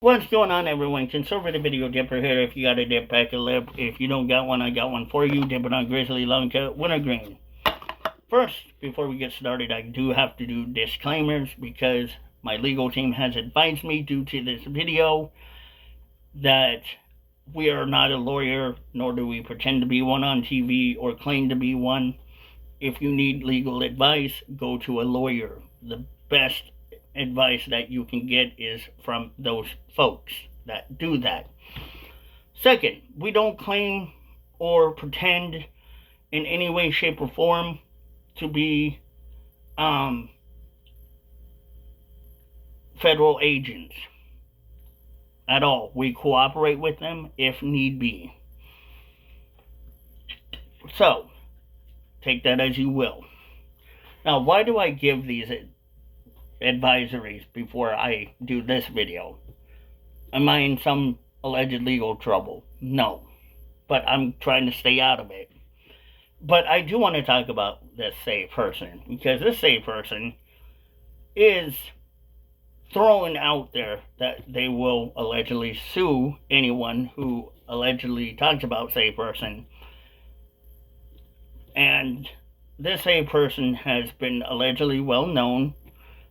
What's going on, everyone? Conservative Video Dipper here. If you got a dip, pack a lip. If you don't got one, I got one for you. Dip it on Grizzly, Lunka, Wintergreen. First, before we get started, I do have to do disclaimers because my legal team has advised me due to this video that we are not a lawyer, nor do we pretend to be one on TV or claim to be one. If you need legal advice, go to a lawyer. The best advice that you can get is from those folks that do that. Second, we don't claim or pretend in any way, shape, or form to be federal agents at all. We cooperate with them if need be. So, take that as you will. Now, why do I give these advisories before I do this video? Am I in some alleged legal trouble? No. But I'm trying to stay out of it. But I do want to talk about this safe person, because this safe person is throwing out there that they will allegedly sue anyone who allegedly talks about safe person. And this safe person has been allegedly well known,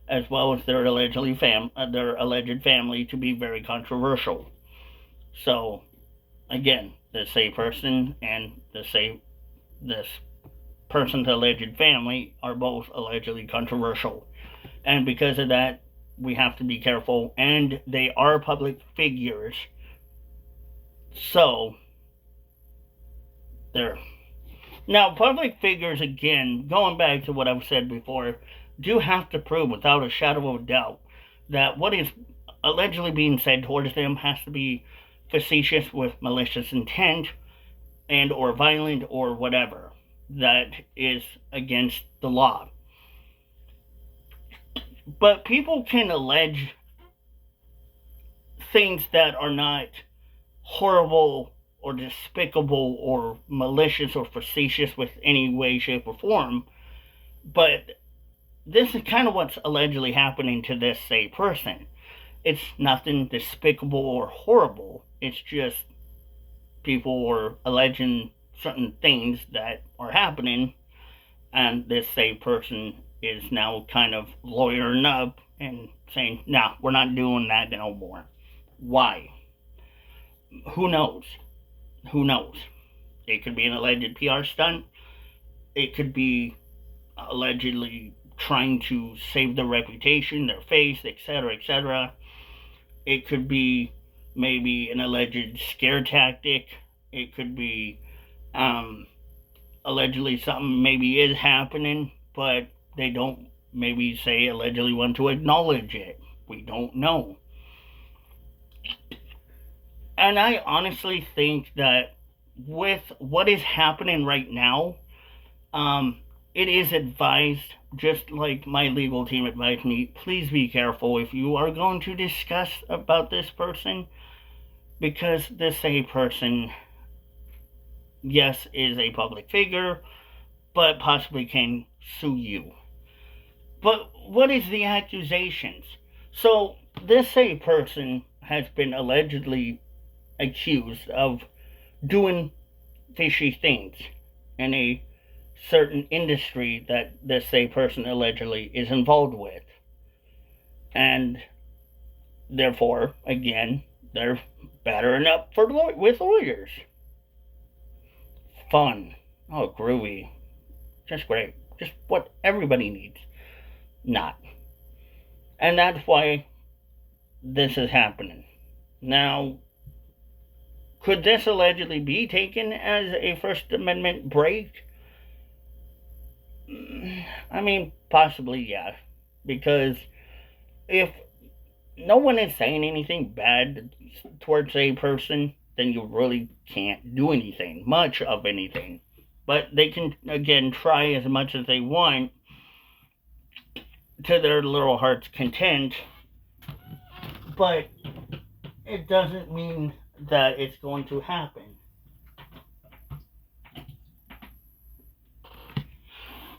as well as their alleged family, to be very controversial. So, again, this safe person and this person's alleged family are both allegedly controversial. And because of that, we have to be careful, and they are public figures. So, there. Now, public figures, again, going back to what I've said before, do have to prove without a shadow of a doubt that what is allegedly being said towards them has to be facetious with malicious intent and or violent or whatever that is against the law. But people can allege things that are not horrible or despicable or malicious or facetious with any way, shape, or form. But this is kind of what's allegedly happening to this safe person. It's nothing despicable or horrible. It's just people are alleging certain things that are happening, and this safe person is now kind of lawyering up and saying, nah, we're not doing that no more. Why? Who knows? Who knows? It could be an alleged PR stunt. It could be allegedly trying to save their reputation, their face, etc., etc. It could be maybe an alleged scare tactic. It could be allegedly something maybe is happening, but they don't maybe say allegedly want to acknowledge it. We don't know. And I honestly think that with what is happening right now, it is advised, just like my legal team advised me, please be careful if you are going to discuss about this person, because this a person, yes, is a public figure, but possibly can sue you. But what is the accusations? So this a person has been allegedly accused of doing fishy things in a certain industry that this same person allegedly is involved with. And therefore, again, they're battering up with lawyers. Fun. Oh, groovy. Just great. Just what everybody needs. Not. And that's why this is happening. Now, could this allegedly be taken as a First Amendment break? I mean, possibly, yeah. Because if no one is saying anything bad towards a person, then you really can't do anything, much of anything. But they can, again, try as much as they want to their little heart's content. But it doesn't mean that it's going to happen.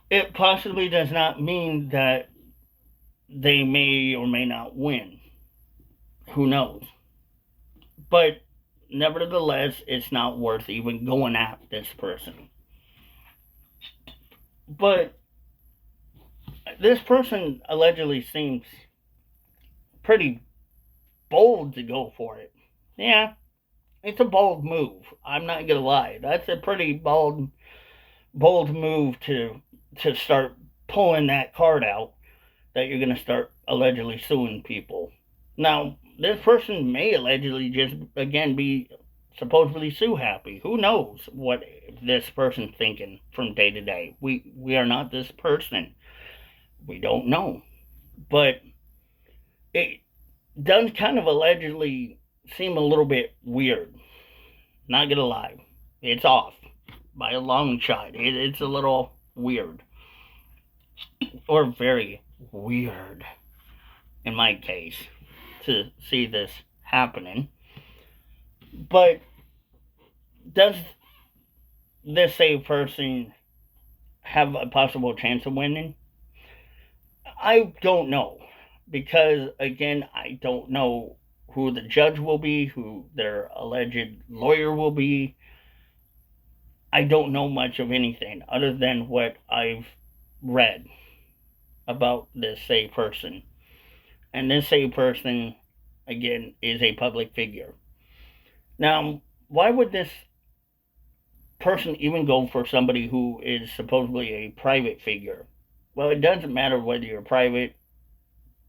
It possibly does not mean that they may or may not win. Who knows? But nevertheless, it's not worth even going at this person. But this person allegedly seems pretty bold to go for it. Yeah, it's a bold move. I'm not gonna lie. That's a pretty bold move to start pulling that card out that you're gonna start allegedly suing people. Now, this person may allegedly just again be supposedly sue happy. Who knows what this person's thinking from day to day? We are not this person. We don't know. But it does kind of allegedly seem a little bit weird. Not gonna lie. It's off by a long shot. It's a little weird. Or very weird, in my case, to see this happening. But does this same person have a possible chance of winning? I don't know. Because, again, I don't know who the judge will be, who their alleged lawyer will be. I don't know much of anything other than what I've read about this say person. And this say person, again, is a public figure. Now, why would this person even go for somebody who is supposedly a private figure? Well, it doesn't matter whether you're private,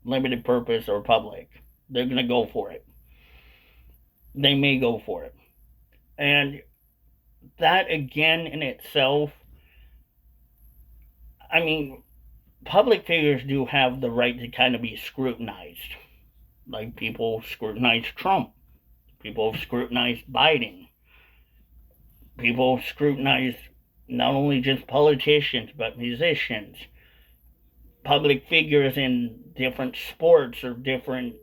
limited purpose, or public. They're going to go for it. They may go for it. And that, again, in itself, I mean, public figures do have the right to kind of be scrutinized. Like people scrutinize Trump. People scrutinize Biden. People scrutinize not only just politicians, but musicians, public figures in different sports or different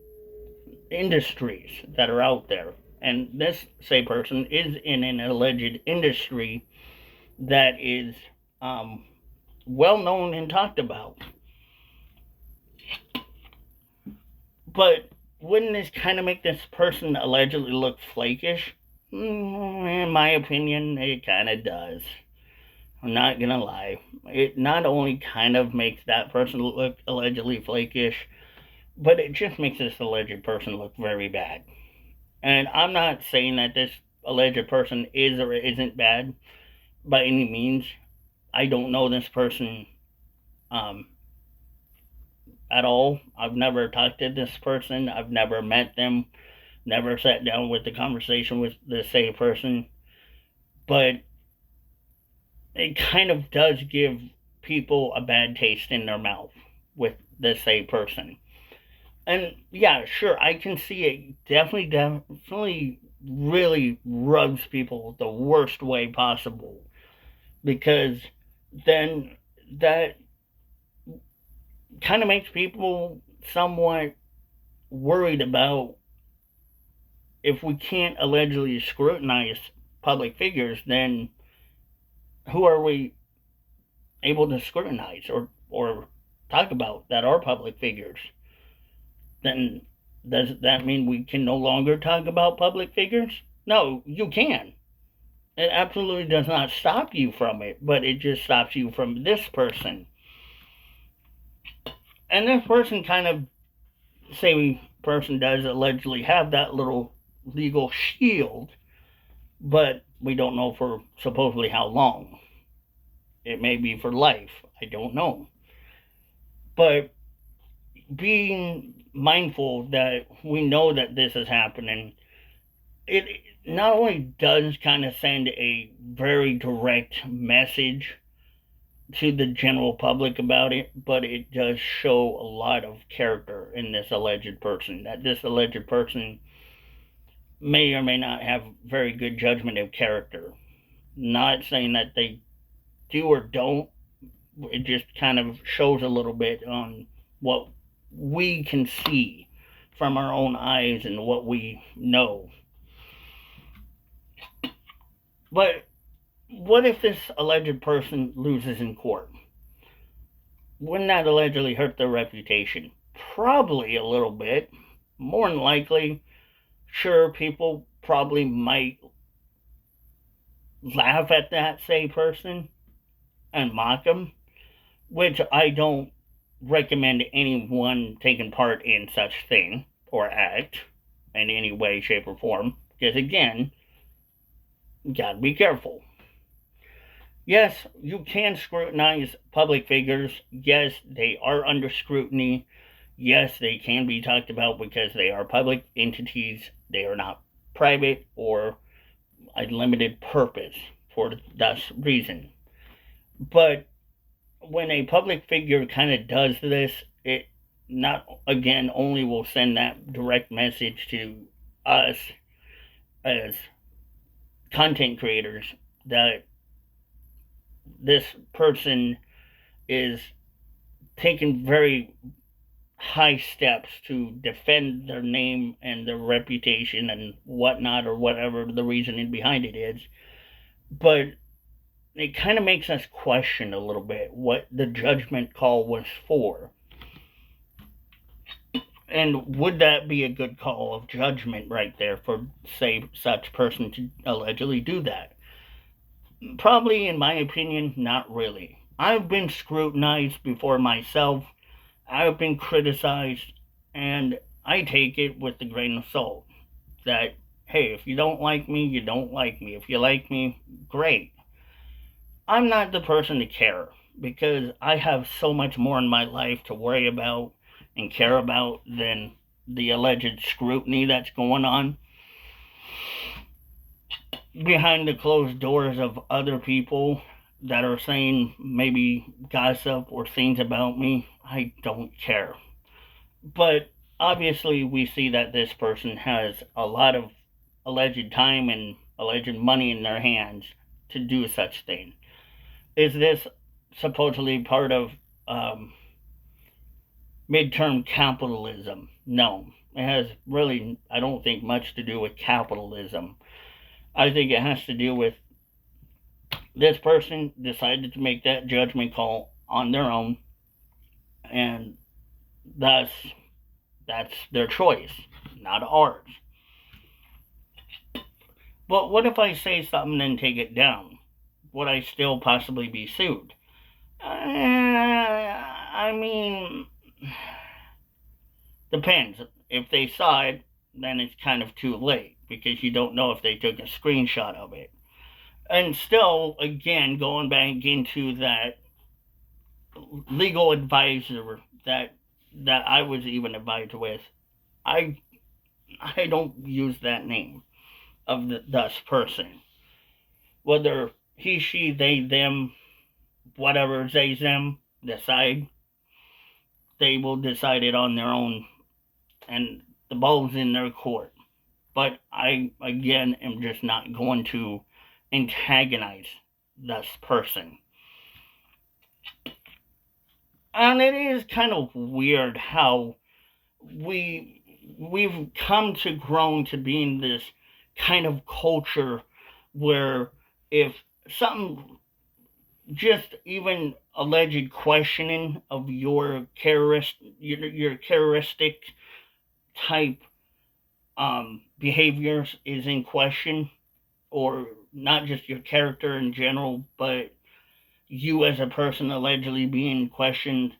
industries that are out there. And this, say, person is in an alleged industry that is well known and talked about. But wouldn't this kind of make this person allegedly look flakish? In my opinion, it kind of does. I'm not gonna lie. It not only kind of makes that person look allegedly flakish, but it just makes this alleged person look very bad. And I'm not saying that this alleged person is or isn't bad by any means. I don't know this person at all. I've never talked to this person. I've never met them. Never sat down with the conversation with this same person. But it kind of does give people a bad taste in their mouth with this same person. And yeah, sure, I can see it definitely really rubs people the worst way possible. Because then that kind of makes people somewhat worried about if we can't allegedly scrutinize public figures, then who are we able to scrutinize or talk about that are public figures? Then does that mean we can no longer talk about public figures? No, you can. It absolutely does not stop you from it, but it just stops you from this person. And this person kind of, say, person does allegedly have that little legal shield, but we don't know for supposedly how long. It may be for life. I don't know. But being mindful that we know that this is happening, it not only does kind of send a very direct message to the general public about it, but it does show a lot of character in this alleged person. That this alleged person may or may not have very good judgment of character. Not saying that they do or don't. It just kind of shows a little bit on what we can see from our own eyes and what we know. But what if this alleged person loses in court? Wouldn't that allegedly hurt their reputation? Probably a little bit. More than likely, Sure, people probably might laugh at that say person and mock them, which I don't recommend anyone taking part in such thing or act in any way, shape, or form. Because again, you gotta be careful. Yes, you can scrutinize public figures. Yes, they are under scrutiny. Yes, they can be talked about because they are public entities. They are not private or a limited purpose for that reason. But when a public figure kind of does this, it not again only will send that direct message to us as content creators that this person is taking very high steps to defend their name and their reputation and whatnot, or whatever the reasoning behind it is. But it kind of makes us question a little bit what the judgment call was for. And would that be a good call of judgment right there for, say, such person to allegedly do that? Probably, in my opinion, not really. I've been scrutinized before myself. I've been criticized, and I take it with a grain of salt. That, hey, if you don't like me, you don't like me. If you like me, great. I'm not the person to care because I have so much more in my life to worry about and care about than the alleged scrutiny that's going on behind the closed doors of other people that are saying maybe gossip or things about me. I don't care. But obviously, we see that this person has a lot of alleged time and alleged money in their hands to do such thing. Is this supposedly part of midterm capitalism? No. It has really, I don't think, much to do with capitalism. I think it has to do with this person decided to make that judgment call on their own, and thus that's their choice, not ours. But what if I say something and take it down? Would I still possibly be sued? I mean, depends. If they saw it, then it's kind of too late because you don't know if they took a screenshot of it. And still, again, going back into that legal advisor that I was even advised with, I I don't use that name of thus person. Whether he, she, they, them, whatever they, them decide, they will decide it on their own, and the ball's in their court. But I, again, am just not going to antagonize this person. And it is kind of weird how we've come to grown to being this kind of culture where if something, just even alleged questioning of your characteristic type behaviors is in question, or not just your character in general, but you as a person allegedly being questioned,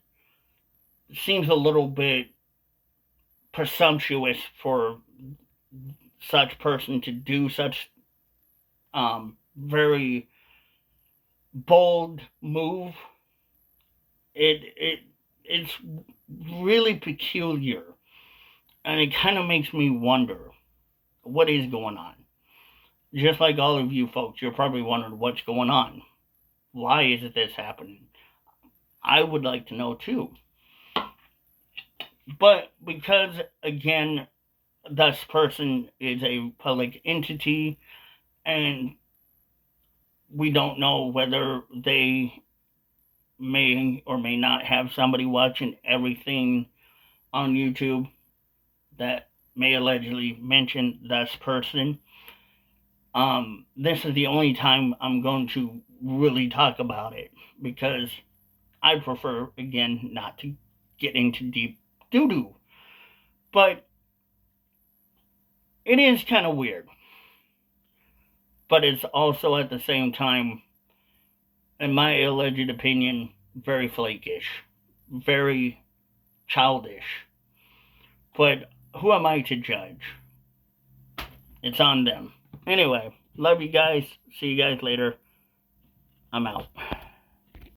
seems a little bit presumptuous for such person to do such very bold move. It's really peculiar, and it kind of makes me wonder what is going on. Just like all of you folks, you're probably wondering what's going on. Why is this happening? I would like to know too. But because, again, this person is a public entity, and we don't know whether they may or may not have somebody watching everything on YouTube that may allegedly mention this person. This is the only time I'm going to really talk about it because I prefer, again, not to get into deep doo doo. But it is kind of weird. But it's also at the same time, in my alleged opinion, very flakish, very childish. But who am I to judge? It's on them. Anyway, love you guys. See you guys later. I'm out.